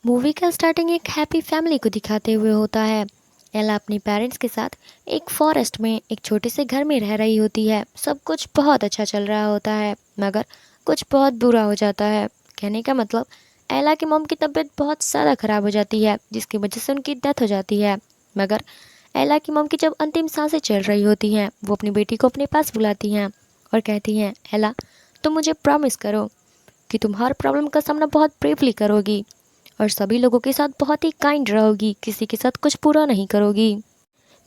Movie का starting एक happy family को दिखाते हुए होता है। एला अपनी पेरेंट्स के साथ एक फॉरेस्ट में एक छोटे से घर में रह रही होती है। सब कुछ बहुत अच्छा चल रहा होता है, मगर कुछ बहुत बुरा हो जाता है। कहने का मतलब, एला की मॉम की तबीयत बहुत ज़्यादा ख़राब हो जाती है, जिसकी वजह से उनकी डेथ हो जाती है। मगर एला की मॉम की जब अंतिम सांसें चल रही होती हैं, वो अपनी बेटी को अपने पास बुलाती हैं और कहती हैं, एला, तुम मुझे प्रॉमिस करो कि तुम हर प्रॉब्लम का सामना बहुत ब्रेवली करोगी और सभी लोगों के साथ बहुत ही काइंड रहोगी, किसी के साथ कुछ बुरा नहीं करोगी।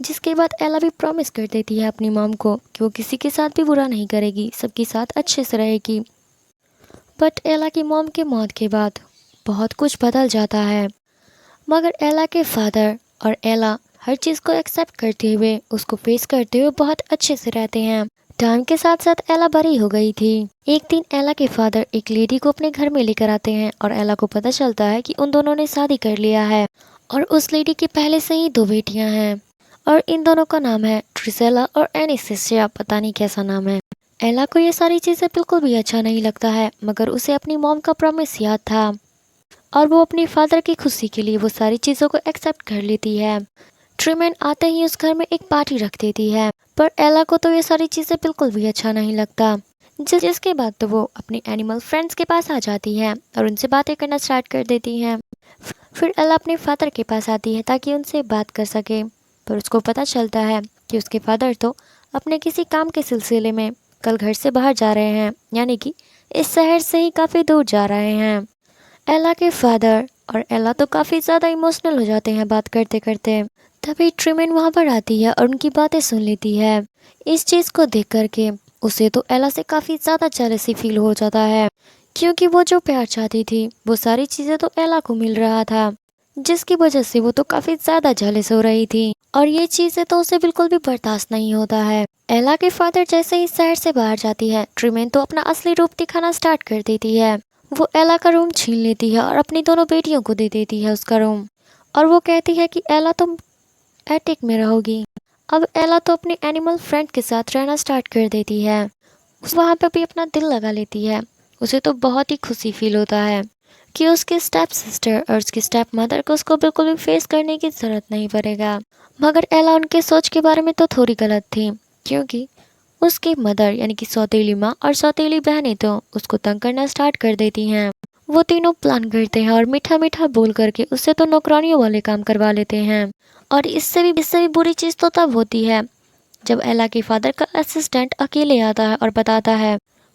जिसके बाद एला भी प्रॉमिस कर देती है अपनी मॉम को कि वो किसी के साथ भी बुरा नहीं करेगी, सबके साथ अच्छे से रहेगी। बट एला की मॉम के मौत के बाद बहुत कुछ बदल जाता है। मगर एला के फादर और एला हर चीज़ को एक्सेप्ट करते हुए, उसको फेस करते हुए बहुत अच्छे से रहते हैं। टाइम के साथ साथ एला बड़ी हो गई थी। एक दिन एला के फादर एक लेडी को अपने घर में लेकर आते हैं और एला को पता चलता है कि उन दोनों ने शादी कर लिया है और उस लेडी के पहले से ही 2 बेटियां हैं और इन दोनों का नाम है ट्रिसेला और एनिसिया, पता नहीं कैसा नाम है। एला को ये सारी चीज़ें बिल्कुल भी अच्छा नहीं लगता है, मगर उसे अपनी मॉम का प्रॉमिस याद था और वो अपने फादर की खुशी के लिए वो सारी चीज़ों को एक्सेप्ट कर लेती है। ट्रीमैन आते ही उस घर में एक पार्टी रख देती है, पर एला को तो ये सारी चीज़ें बिल्कुल भी अच्छा नहीं लगता। जिसके बाद तो वो अपने एनिमल फ्रेंड्स के पास आ जाती है और उनसे बातें करना स्टार्ट कर देती है। फिर एला अपने फादर के पास आती है ताकि उनसे बात कर सके, पर उसको पता चलता है कि उसके फादर तो अपने किसी काम के सिलसिले में कल घर से बाहर जा रहे हैं, यानी कि इस शहर से ही काफ़ी दूर जा रहे हैं। एला के फादर और एला तो काफ़ी ज़्यादा इमोशनल हो जाते हैं बात करते करते। तभी ट्रीमैन वहाँ पर आती है और उनकी बातें सुन लेती है। इस चीज़ को देख करके उसे तो एला से काफ़ी ज़्यादा जेलसी फील हो जाता है, क्योंकि वो जो प्यार चाहती थी वो सारी चीज़ें तो एला को मिल रहा था, जिसकी वजह से वो तो काफ़ी ज़्यादा जेलस हो रही थी और ये चीज़ें तो उसे बिल्कुल भी बर्दाश्त नहीं होता है। एला के फादर जैसे ही शहर से बाहर जाती है, ट्रीमैन तो अपना असली रूप दिखाना स्टार्ट कर देती है। वो एला का रूम छीन लेती है और अपनी दोनों बेटियों को दे देती है उसका रूम, और वो कहती है कि एला तुम एटिक में रहोगी। अब एला तो अपने एनिमल फ्रेंड के साथ रहना स्टार्ट कर देती है। उस वहाँ पे भी अपना दिल लगा लेती है। उसे तो बहुत ही खुशी फील होता है कि उसके स्टेप सिस्टर और उसकी स्टेप मदर को उसको बिल्कुल भी फेस करने की ज़रूरत नहीं पड़ेगा। मगर एला उनके सोच के बारे में तो थोड़ी गलत थी, क्योंकि उसकी मदर यानी कि सौतेली माँ और सौतेली बहनें तो उसको तंग करना स्टार्ट कर देती हैं। वो तीनों प्लान करते हैं और मीठा मीठा बोल करके उससे तो नौकरानियों वाले काम करवा लेते हैं। और इससे भी बुरी चीज़ तो तब होती है जब एला के फादर का असिस्टेंट अकेले आता है और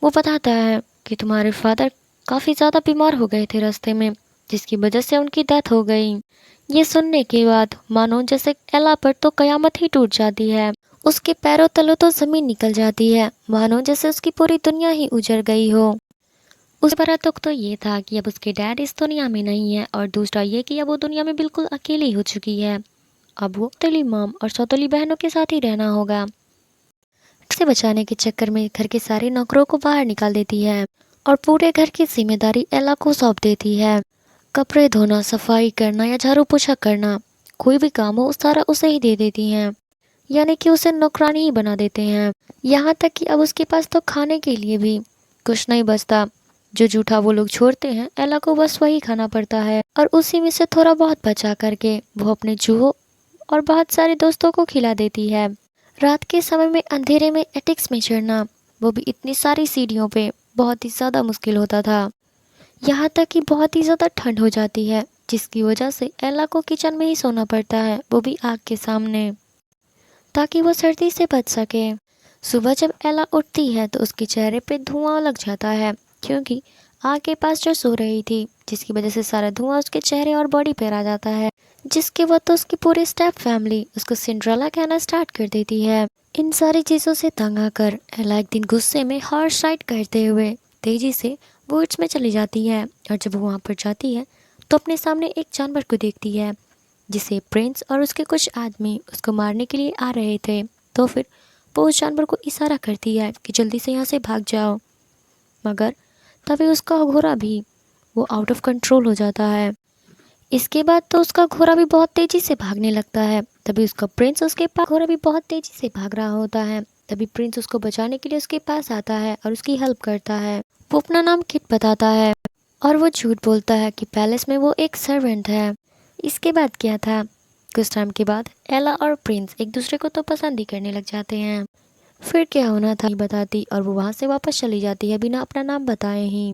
वो बताता है कि तुम्हारे फादर काफ़ी ज़्यादा बीमार हो गए थे रास्ते में, जिसकी वजह से उनकी डेथ हो गई। ये सुनने के बाद मानो जैसे एला पर तो कयामत ही टूट जाती है। उसके पैरों तलों तो ज़मीन निकल जाती है, मानो जैसे उसकी पूरी दुनिया ही उजड़ गई हो। उस बड़ा दुख तो ये था कि अब उसके डैड इस दुनिया में नहीं है, और दूसरा ये कि अब वो दुनिया में बिल्कुल अकेली हो चुकी है। अब वो सौतेली मॉम और सौतेली बहनों के साथ ही रहना होगा। से बचाने के चक्कर में घर के सारे नौकरों को बाहर निकाल देती है और पूरे घर की जिम्मेदारी एला को सौंप देती है। कपड़े धोना, सफाई करना या झाड़ू पोछा करना, कोई भी काम हो सारा उसे ही दे देती हैं, यानी कि उसे नौकरानी ही बना देते हैं। यहाँ तक कि अब उसके पास तो खाने के लिए भी कुछ नहीं बचता। जो जूठा वो लोग छोड़ते हैं, एला को बस वही खाना पड़ता है और उसी में से थोड़ा बहुत बचा करके वो अपने चूहों और बहुत सारे दोस्तों को खिला देती है। रात के समय में अंधेरे में एटिक्स में चढ़ना, वो भी इतनी सारी सीढ़ियों पे, बहुत ही ज़्यादा मुश्किल होता था। यहाँ तक कि बहुत ही ज़्यादा ठंड हो जाती है, जिसकी वजह से एला को किचन में ही सोना पड़ता है, वो भी आग के सामने, ताकि वो सर्दी से बच सके। सुबह जब एला उठती है तो उसके चेहरे पे धुआं लग जाता है, क्योंकि आग के पास जो सो रही थी, जिसकी वजह से सारा धुआं उसके चेहरे और बॉडी पर आ जाता है। जिसके बाद तो उसकी पूरी स्टेप फैमिली उसको सिंड्रेला कहना स्टार्ट कर देती है। इन सारी चीज़ों से तंग आकर एला एक दिन गुस्से में हॉर्स राइड करते हुए तेजी से वुड्स में चली जाती है, और जब वो वहाँ पर जाती है तो अपने सामने एक जानवर को देखती है, जिसे प्रिंस और उसके कुछ आदमी उसको मारने के लिए आ रहे थे। तो फिर वो उस जानवर को इशारा करती है कि जल्दी से यहाँ से भाग जाओ, मगर तभी उसका घोड़ा भी वो आउट ऑफ कंट्रोल हो जाता है। इसके बाद तो उसका घोड़ा भी बहुत तेज़ी से भागने लगता है। तभी उसका प्रिंस उसके पास, घोड़ा भी बहुत तेज़ी से भाग रहा होता है। तभी प्रिंस उसको बचाने के लिए उसके पास आता है और उसकी हेल्प करता है। वो अपना नाम किट बताता है और वो झूठ बोलता है कि पैलेस में वो एक सर्वेंट है। इसके बाद क्या था, कुछ टाइम के बाद एला और प्रिंस एक दूसरे को तो पसंद ही करने लग जाते हैं। फिर क्या होना था नहीं बताती और वो वहाँ से वापस चली जाती है बिना अपना नाम बताए ही।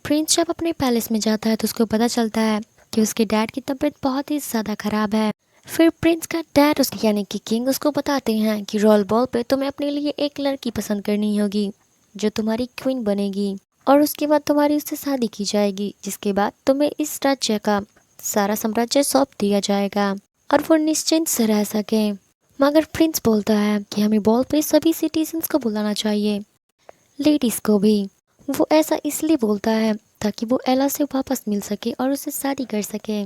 प्रिंस जब अपने पैलेस में जाता है तो उसको पता चलता है कि उसके डैड की तबीयत बहुत ही ज़्यादा ख़राब है। फिर प्रिंस का डैड उसके यानी कि किंग उसको बताते हैं कि रॉयल बॉल पे तुम्हें अपने लिए एक लड़की पसंद करनी होगी जो तुम्हारी क्वीन बनेगी और उसके बाद तुम्हारी उससे शादी की जाएगी, जिसके बाद तुम्हें इस राज्य का सारा साम्राज्य सौंप दिया जाएगा और वो निश्चिंत से रह सके। मगर प्रिंस बोलता है कि हमें बॉल पे सभी सिटीजन्स को बुलाना चाहिए, लेडीज़ को भी। वो ऐसा इसलिए बोलता है ताकि वो एला से वापस मिल सके और उससे शादी कर सके,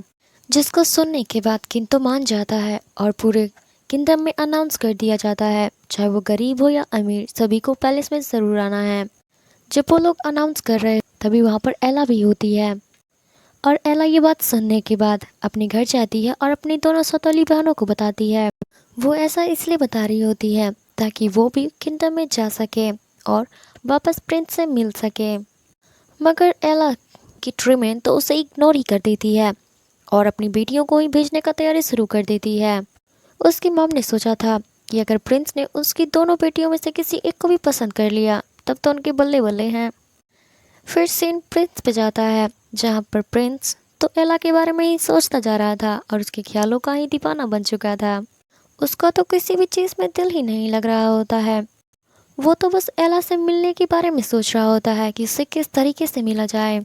जिसको सुनने के बाद किंग तो मान जाता है और पूरे किंगडम में अनाउंस कर दिया जाता है, चाहे वो गरीब हो या अमीर, सभी को पैलेस में ज़रूर आना है। जब वो लोग अनाउंस कर रहे तभी वहाँ पर एला भी होती है और एला ये बात सुनने के बाद अपने घर जाती है और अपनी दोनों सौतेली बहनों को बताती है। वो ऐसा इसलिए बता रही होती है ताकि वो भी किंगडम में जा सके और वापस प्रिंस से मिल सके। मगर एला की ट्रिमेन तो उसे इग्नोर ही कर देती है और अपनी बेटियों को ही भेजने का तैयारी शुरू कर देती है। उसकी मॉम ने सोचा था कि अगर प्रिंस ने उसकी दोनों बेटियों में से किसी एक को भी पसंद कर लिया तब तो उनके बल्ले बल्ले हैं। फिर सीन प्रिंस पे जाता है जहाँ पर प्रिंस तो एला के बारे में ही सोचता जा रहा था और उसके ख्यालों का ही दीवाना बन चुका था। उसका तो किसी भी चीज़ में दिल ही नहीं लग रहा होता है। वो तो बस एला से मिलने के बारे में सोच रहा होता है कि उसे किस तरीके से मिला जाए।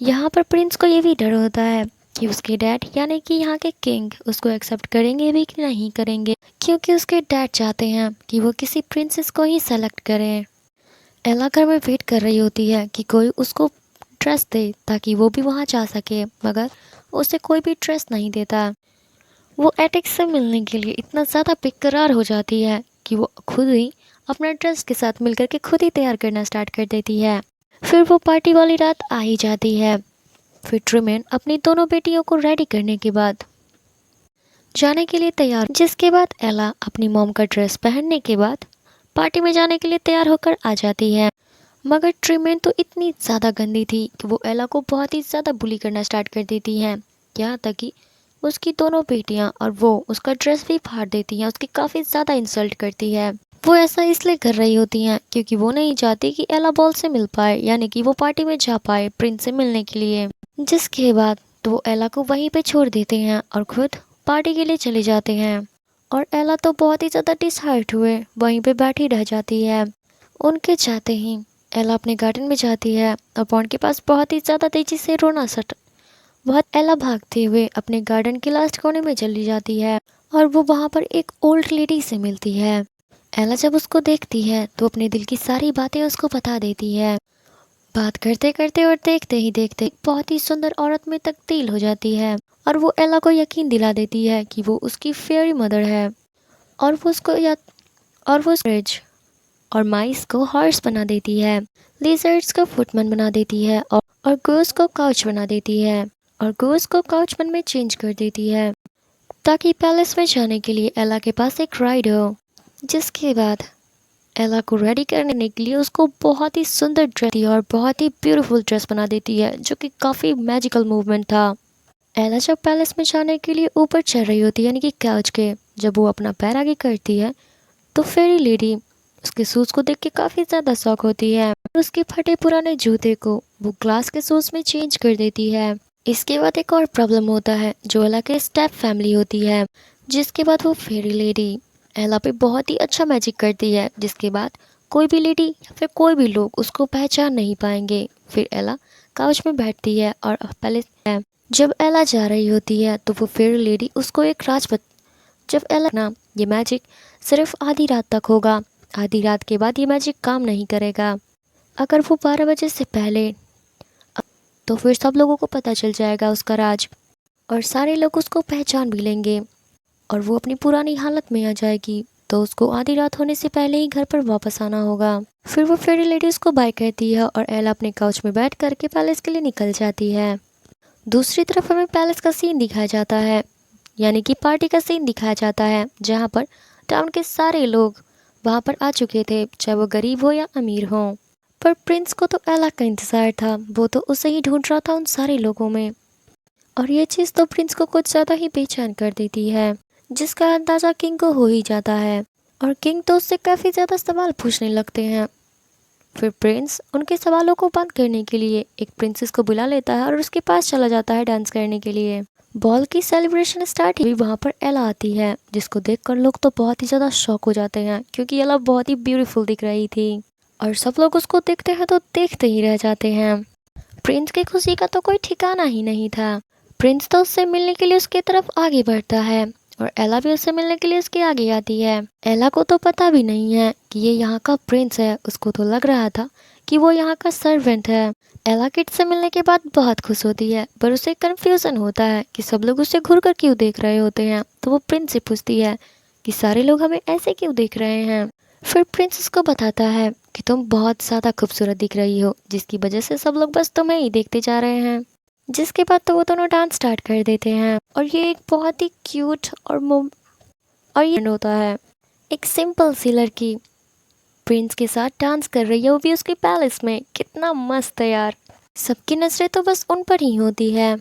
यहाँ पर प्रिंस को ये भी डर होता है कि उसके डैड यानी कि यहाँ के किंग उसको एक्सेप्ट करेंगे भी कि नहीं करेंगे, क्योंकि उसके डैड चाहते हैं कि वो किसी प्रिंसेस को ही सेलेक्ट करें। एला घर में वेट कर रही होती है कि कोई उसको ड्रेस दे ताकि वो भी वहाँ जा सके, मगर उसे कोई भी ड्रेस नहीं देता। वो एटिक से मिलने के लिए इतना ज़्यादा बेकरार हो जाती है कि वो खुद ही अपना ड्रेस के साथ मिलकर के खुद ही तैयार करना स्टार्ट कर देती है। फिर वो पार्टी वाली रात आ ही जाती है। फिर ट्रिमेन अपनी दोनों बेटियों को रेडी करने के बाद जाने के लिए तैयार, जिसके बाद एला अपनी मॉम का ड्रेस पहनने के बाद पार्टी में जाने के लिए तैयार होकर आ जाती है। मगर ट्रिमेन तो इतनी ज़्यादा गंदी थी कि वो एला को बहुत ही ज़्यादा बुली करना स्टार्ट कर देती हैं, यहाँ तक कि उसकी दोनों बेटियां और वो उसका ड्रेस भी फाड़ देती हैं, उसकी काफ़ी ज़्यादा इंसल्ट करती है। वो ऐसा इसलिए कर रही होती हैं क्योंकि वो नहीं चाहती कि एला बॉल से मिल पाए, यानी कि वो पार्टी में जा पाए प्रिंस से मिलने के लिए। जिसके बाद तो वो एला को वहीं पे छोड़ देते हैं और खुद पार्टी के लिए चले जाते हैं। और एला तो बहुत ही ज़्यादा डिसहार्ट हुए वहीं पे बैठी रह जाती है। उनके जाते ही एला अपने गार्डन में जाती है और पॉन्ड के पास बहुत ही ज़्यादा तेज़ी से रोना सट बहुत एला भागते हुए अपने गार्डन के लास्ट कोने में चली जाती है और वो वहाँ पर एक ओल्ड लेडी से मिलती है। एला जब उसको देखती है तो अपने दिल की सारी बातें उसको बता देती है। बात करते करते और देखते ही देखते बहुत ही सुंदर औरत में तब्दील हो जाती है और वो एला को यकीन दिला देती है कि वो उसकी फेयरी मदर है और वो उसको या और वो फ्रिज और माइस को हॉर्स बना देती है, लिजर्ड्स को फुटमैन बना देती है और गोस को काउच बना देती है और गोस को काउचमैन में चेंज कर देती है ताकि पैलेस में जाने के लिए एला के पास एक राइड हो। जिसके बाद एला को रेडी करने के लिए उसको बहुत ही सुंदर ड्रेस और बहुत ही ब्यूटीफुल ड्रेस बना देती है, जो कि काफ़ी मैजिकल मूवमेंट था। एला जब पैलेस में जाने के लिए ऊपर चढ़ रही होती है यानी कि काउच के, जब वो अपना पैर आगे करती है तो फेरी लेडी उसके शूज़ को देख के काफ़ी ज़्यादा शौक होती है और उसके फटे पुराने जूते को वो ग्लास के शूज़ में चेंज कर देती है। इसके बाद एक और प्रॉब्लम होता है जो एला के स्टेप फैमिली होती है, जिसके बाद वो फेरी लेडी एला पे बहुत ही अच्छा मैजिक करती है, जिसके बाद कोई भी लेडी या फिर कोई भी लोग उसको पहचान नहीं पाएंगे। फिर एला काउच में बैठती है और पहले जब एला जा रही होती है तो वो फेरी लेडी उसको एक जब एला ना ये मैजिक सिर्फ आधी रात तक होगा, आधी रात के बाद ये मैजिक काम नहीं करेगा। अगर वो 12 बजे से पहले तो फिर सब लोगों को पता चल जाएगा उसका राज और सारे लोग उसको पहचान भी लेंगे और वो अपनी पुरानी हालत में आ जाएगी, तो उसको आधी रात होने से पहले ही घर पर वापस आना होगा। फिर वो फेरी लेडी उसको बाय कहती है और एला अपने काउच में बैठ करके पैलेस के लिए निकल जाती है। दूसरी तरफ हमें पैलेस का सीन दिखाया जाता है, यानी कि पार्टी का सीन दिखाया जाता है, जहाँ पर टाउन के सारे लोग वहाँ पर आ चुके थे, चाहे वो गरीब हो या अमीर हो। पर प्रिंस को तो एला का इंतज़ार था, वो तो उसे ही ढूंढ रहा था उन सारे लोगों में। और ये चीज़ तो प्रिंस को कुछ ज़्यादा ही बेचैन कर देती है, जिसका अंदाज़ा किंग को हो ही जाता है। और किंग तो उससे काफ़ी ज़्यादा सवाल पूछने लगते हैं। फिर प्रिंस उनके सवालों को बंद करने के लिए एक प्रिंसेस को बुला लेता है और उसके पास चला जाता है डांस करने के लिए। बॉल की सेलिब्रेशन स्टार्ट हुई, वहाँ पर एला आती है, जिसको देखकर लोग तो बहुत ही ज़्यादा शॉक हो जाते हैं, क्योंकि एला बहुत ही ब्यूटीफुल दिख रही थी और सब लोग उसको देखते हैं तो देखते ही रह जाते हैं। प्रिंस की खुशी का तो कोई ठिकाना ही नहीं था। प्रिंस तो उससे मिलने के लिए उसकी तरफ आगे बढ़ता है और एला भी उससे मिलने के लिए उसके आगे आती है। एला को तो पता भी नहीं है कि ये यहाँ का प्रिंस है, उसको तो लग रहा था कि वो यहाँ का सर्वेंट है। एला किट से मिलने के बाद बहुत खुश होती है, पर उसे कंफ्यूजन होता है कि सब लोग उसे घूर कर क्यों देख रहे होते हैं। तो वो प्रिंस से पूछती है कि सारे लोग हमें ऐसे क्यों देख रहे हैं। फिर प्रिंस उसको बताता है कि तुम बहुत ज़्यादा खूबसूरत दिख रही हो, जिसकी वजह से सब लोग बस तुम्हें ही देखते जा रहे हैं। जिसके बाद तो वो दोनों डांस स्टार्ट कर देते हैं और ये एक बहुत ही क्यूट और ये होता है। एक सिंपल सी लड़की प्रिंस के साथ डांस कर रही है, वो भी उसके पैलेस में। कितना मस्त है यार। सबकी नजरें तो बस उन पर ही होती है।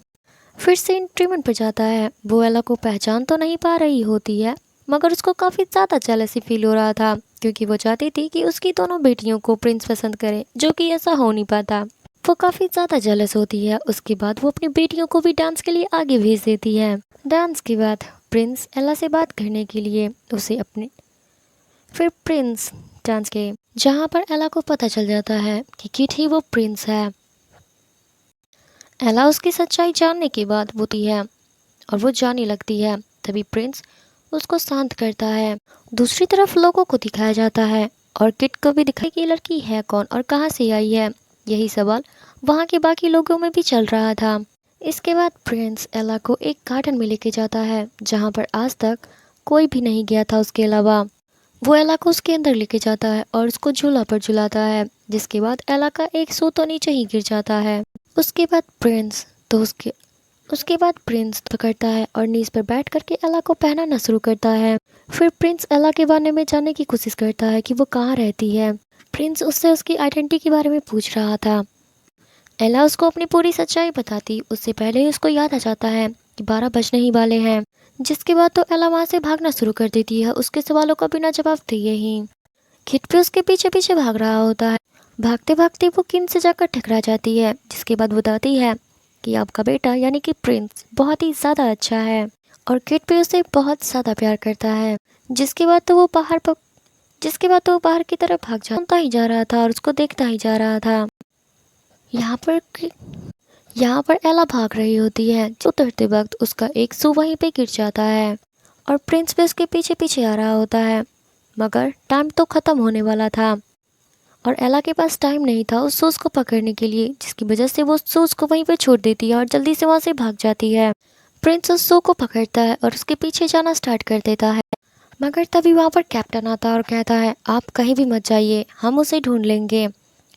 फिर सीन ट्रीटमेंट पर जाता है। वो एला को पहचान तो नहीं पा रही होती है, मगर उसको काफ़ी ज़्यादा जेलसी फील हो रहा था, क्योंकि वो चाहती थी कि उसकी दोनों बेटियों को प्रिंस पसंद करे, जो कि ऐसा हो नहीं पाता। वो काफ़ी ज़्यादा जेलस होती है। उसके बाद वो अपनी बेटियों को भी डांस के लिए आगे भेज देती है। डांस के बाद प्रिंस एला से बात करने के लिए उसे अपने फिर प्रिंस डांस के जहाँ पर एला को पता चल जाता है कि किट ही वो प्रिंस है। एला उसकी सच्चाई जानने के बाद होती है और वो जाने लगती है। तभी प्रिंस उसको शांत करता है। दूसरी तरफ लोगों को दिखाया जाता है और किट को भी दिखाई कि ये लड़की है कौन और कहाँ से आई है। यही सवाल वहाँ के बाकी लोगों में भी चल रहा था। इसके बाद प्रिंस एला को एक गार्डन में लेके जाता है, जहाँ पर आज तक कोई भी नहीं गया था उसके अलावा। वो एला को उसके अंदर लेके जाता है और उसको झूला पर झुलाता है, जिसके बाद एला का एक सू तो नीचे ही गिर जाता है। उसके बाद प्रिंस पकड़ता है और नीज पर बैठ करके एला को पहनाना शुरू करता है। फिर प्रिंस एला के बारे में जानने की कोशिश करता है कि वो कहाँ रहती है। प्रिंस उससे उसकी आइडेंटिटी के बारे में पूछ रहा था। एला उसको अपनी पूरी सच्चाई बताती उससे पहले ही उसको याद आ जाता है कि 12 बजने ही वाले हैं। जिसके बाद तो एला वहाँ से भागना शुरू कर देती है, उसके सवालों का बिना जवाब दिए ही। किट भी उसके पीछे पीछे भाग रहा होता है। भागते भागते वो किन से जाकर टकरा जाती है, जिसके बाद बताती है कि आपका बेटा यानी कि प्रिंस बहुत ही ज़्यादा अच्छा है और किट भी उसे बहुत ज़्यादा प्यार करता है। जिसके बाद तो वो बाहर की तरफ सुनता ही जा रहा था और उसको देखता ही जा रहा था। यहाँ पर एला भाग रही होती है। उतरते वक्त उसका एक शू वहीं पे गिर जाता है और प्रिंस भी उसके पीछे पीछे आ रहा होता है, मगर टाइम तो ख़त्म होने वाला था और एला के पास टाइम नहीं था उस शूज़ को पकड़ने के लिए, जिसकी वजह से वो शूज़ को वहीं पे छोड़ देती है और जल्दी से वहाँ से भाग जाती है। प्रिंस उस शू को पकड़ता है और उसके पीछे जाना स्टार्ट कर देता है, मगर तभी वहाँ पर कैप्टन आता है और कहता है आप कहीं भी मत जाइए, हम उसे ढूंढ लेंगे।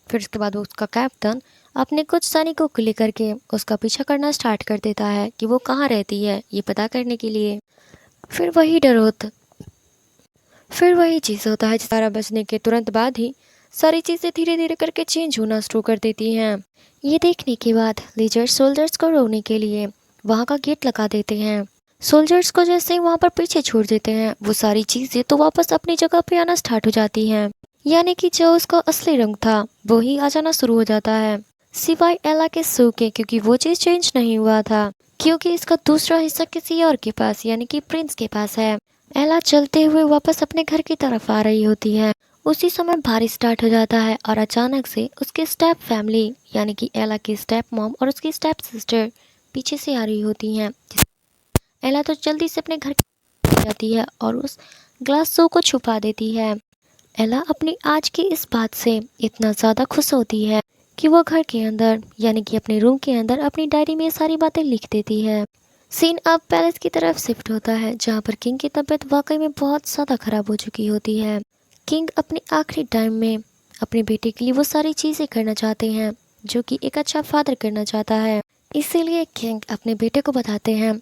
फिर उसके बाद उसका कैप्टन अपने कुछ सैनिकों को लेकर के उसका पीछा करना स्टार्ट कर देता है कि वो कहाँ रहती है, ये पता करने के लिए। फिर वही चीज़ होता है। 12 बजने के तुरंत बाद ही सारी चीज़ें धीरे धीरे करके चेंज होना शुरू कर देती हैं। ये देखने के बाद लीजर सोल्जर्स को रोकने के लिए वहाँ का गेट लगा देते हैं। सोल्जर्स को जैसे ही वहाँ पर पीछे छोड़ देते हैं, वो सारी चीज़ें तो वापस अपनी जगह पे आना स्टार्ट हो जाती हैं, यानी कि जो उसका असली रंग था वो ही आ जाना शुरू हो जाता है, सिवाय एला के शू के, क्योंकि वो चीज़ चेंज नहीं हुआ था, क्योंकि इसका दूसरा हिस्सा किसी और के पास यानी कि प्रिंस के पास है। एला चलते हुए वापस अपने घर की तरफ आ रही होती है। उसी समय बारिश स्टार्ट हो जाता है और अचानक से उसके स्टेप फैमिली यानी कि एला की स्टेप मॉम और उसकी स्टेप सिस्टर पीछे से आ रही होती हैं। एला तो जल्दी से अपने घर जाती है और उस ग्लास शो को छुपा देती है। एला अपनी आज की इस बात से इतना ज़्यादा खुश होती है कि वो घर के अंदर यानी कि अपने रूम के अंदर अपनी डायरी में सारी बातें लिख देती है। सीन अब पैलेस की तरफ शिफ्ट होता है, जहाँ पर किंग की तबीयत वाकई में बहुत ज़्यादा ख़राब हो चुकी होती है। किंग अपने आखिरी टाइम में अपने बेटे के लिए वो सारी चीज़ें करना चाहते हैं जो कि एक अच्छा फादर करना चाहता है। इसीलिए किंग अपने बेटे को बताते हैं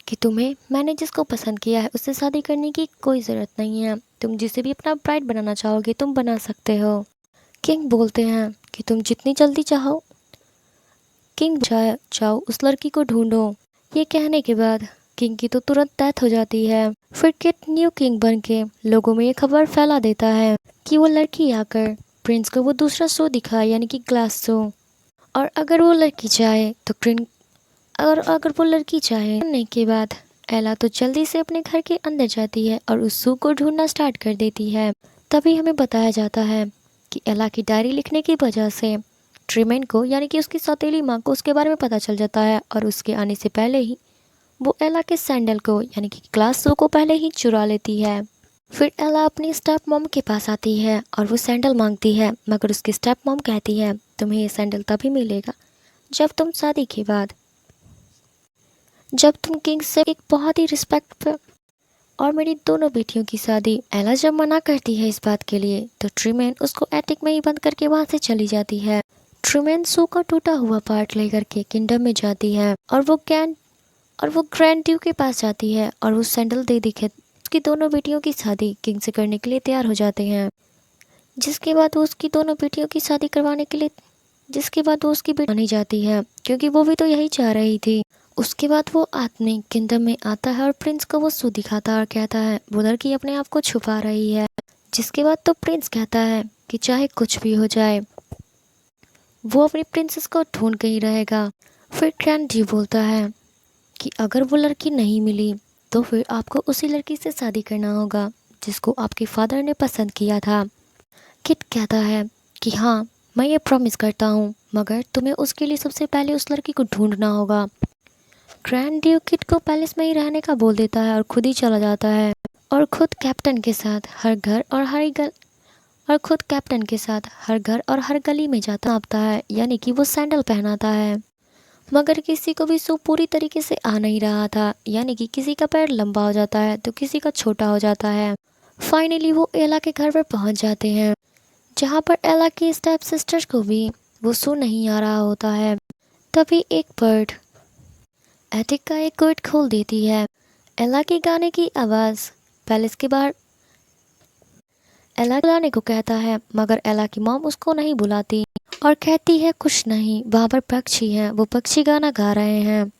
कि तुम्हें मैंने जिसको पसंद किया है उससे शादी करने की कोई ज़रूरत नहीं है, तुम जिसे भी अपना ब्राइड बनाना चाहोगे तुम बना सकते हो। किंग बोलते हैं कि तुम जितनी जल्दी चाहो किंग जाओ उस लड़की को ढूंढो। ये कहने के बाद किंग की तो तुरंत डेथ हो जाती है। फिर किट न्यू किंग बन के लोगों में ये खबर फैला देता है कि वो लड़की आकर प्रिंस को वो दूसरा शो दिखाए, यानी कि ग्लास शो। और अगर वो लड़की चाहे तो अगर वो लड़की चाहे करने के बाद एला तो जल्दी से अपने घर के अंदर जाती है और उस शो को ढूंढना स्टार्ट कर देती है। तभी हमें बताया जाता है कि एला की डायरी लिखने की वजह से ट्रीमेन को, यानी कि उसकी सौतेली माँ को, उसके बारे में पता चल जाता है और उसके आने से पहले ही वो एला के सैंडल को, यानी कि ग्लास शो को पहले ही चुरा लेती है। फिर एला अपनी स्टेप मॉम के पास आती है और वो सैंडल मांगती है, मगर उसकी स्टेप मॉम कहती है तुम्हें ये सैंडल तभी मिलेगा जब तुम शादी के बाद, जब तुम किंग से एक बहुत ही रिस्पेक्ट और मेरी दोनों बेटियों की शादी। एला जब मना करती है इस बात के लिए तो ट्रीमेन उसको एटिक में ही बंद करके वहाँ से चली जाती है। ट्रूमैन शो का टूटा हुआ पार्ट लेकर के किंगडम में जाती है और वो ग्रैंड ड्यू के पास जाती है और वो सैंडल दे दिखे उसकी दोनों बेटियों की शादी किंग से करने के लिए तैयार हो जाते हैं। जिसके बाद वो उसकी दोनों बेटियों की शादी करवाने के लिए उसकी बेटी मानी जाती है, क्योंकि वो भी तो यही चाह रही थी। उसके बाद वो आदमी किंगडम में आता है और प्रिंस को वो शो दिखाता है और कहता है वो लड़की अपने आप को छुपा रही है। जिसके बाद तो प्रिंस कहता है कि चाहे कुछ भी हो जाए वो अपनी प्रिंसेस को ढूंढ के ही रहेगा। फिर ग्रैंड ड्यू बोलता है कि अगर वो लड़की नहीं मिली तो फिर आपको उसी लड़की से शादी करना होगा जिसको आपके फादर ने पसंद किया था। किट कहता है कि हाँ मैं ये प्रॉमिस करता हूँ, मगर तुम्हें उसके लिए सबसे पहले उस लड़की को ढूंढना होगा। ग्रैंड ड्यू किट को पैलेस में ही रहने का बोल देता है और खुद ही चला जाता है और खुद कैप्टन के साथ हर घर और हर गली में जाता नापता है, यानी कि वो सैंडल पहनाता है। मगर किसी को भी सो पूरी तरीके से आ नहीं रहा था, यानी कि किसी का पैर लंबा हो जाता है तो किसी का छोटा हो जाता है। फाइनली वो एला के घर पर पहुंच जाते हैं, जहां पर एला की स्टेप सिस्टर्स को भी वो सो नहीं आ रहा होता है। तभी एक बर्ड एटिक का एक गेट खोल देती है। एला के गाने की आवाज़ पैलेस के बाहर एला बुलाने को कहता है, मगर एला की मॉम उसको नहीं बुलाती और कहती है कुछ नहीं, वहाँ पर पक्षी हैं, वो पक्षी गाना गा रहे हैं।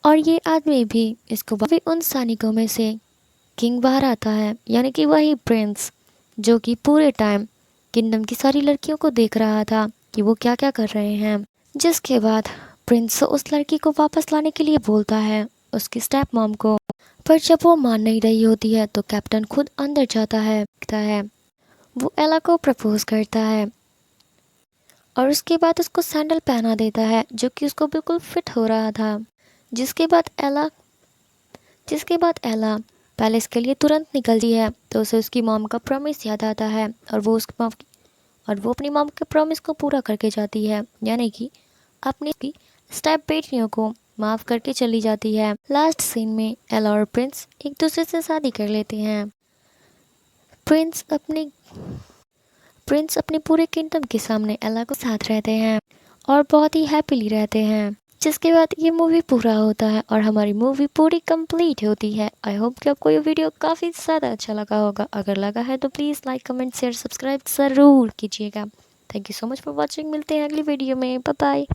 और ये आदमी भी इसको भी उन सैनिकों में से किंग बाहर आता है, यानी कि वही प्रिंस जो कि पूरे टाइम किंगडम की सारी लड़कियों को देख रहा था कि वो क्या क्या कर रहे हैं। जिसके बाद प्रिंस उस लड़की को वापस लाने के लिए बोलता है उसकी स्टेप मॉम को, पर जब वो मान नहीं रही होती है तो कैप्टन खुद अंदर जाता है। वो एला को प्रपोज करता है और उसके बाद उसको सैंडल पहना देता है जो कि उसको बिल्कुल फिट हो रहा था। जिसके बाद एला पैलेस के लिए तुरंत निकलती है तो उसे उसकी मॉम का प्रॉमिस याद आता है और वो अपनी मॉम के प्रॉमिस को पूरा करके जाती है, यानी कि अपनी स्टेप बेटियों को माफ़ करके चली जाती है। लास्ट सीन में एला और प्रिंस एक दूसरे से शादी कर लेते हैं। प्रिंस अपने पूरे किंगडम के सामने एला को साथ रहते हैं और बहुत ही हैप्पीली रहते हैं। जिसके बाद ये मूवी पूरा होता है और हमारी मूवी पूरी कंप्लीट होती है। आई होप कि आपको ये वीडियो काफ़ी ज़्यादा अच्छा लगा होगा। अगर लगा है तो please like, comment, share, subscribe ज़रूर कीजिएगा। Thank you so much for watching. मिलते हैं अगली वीडियो में। Bye bye.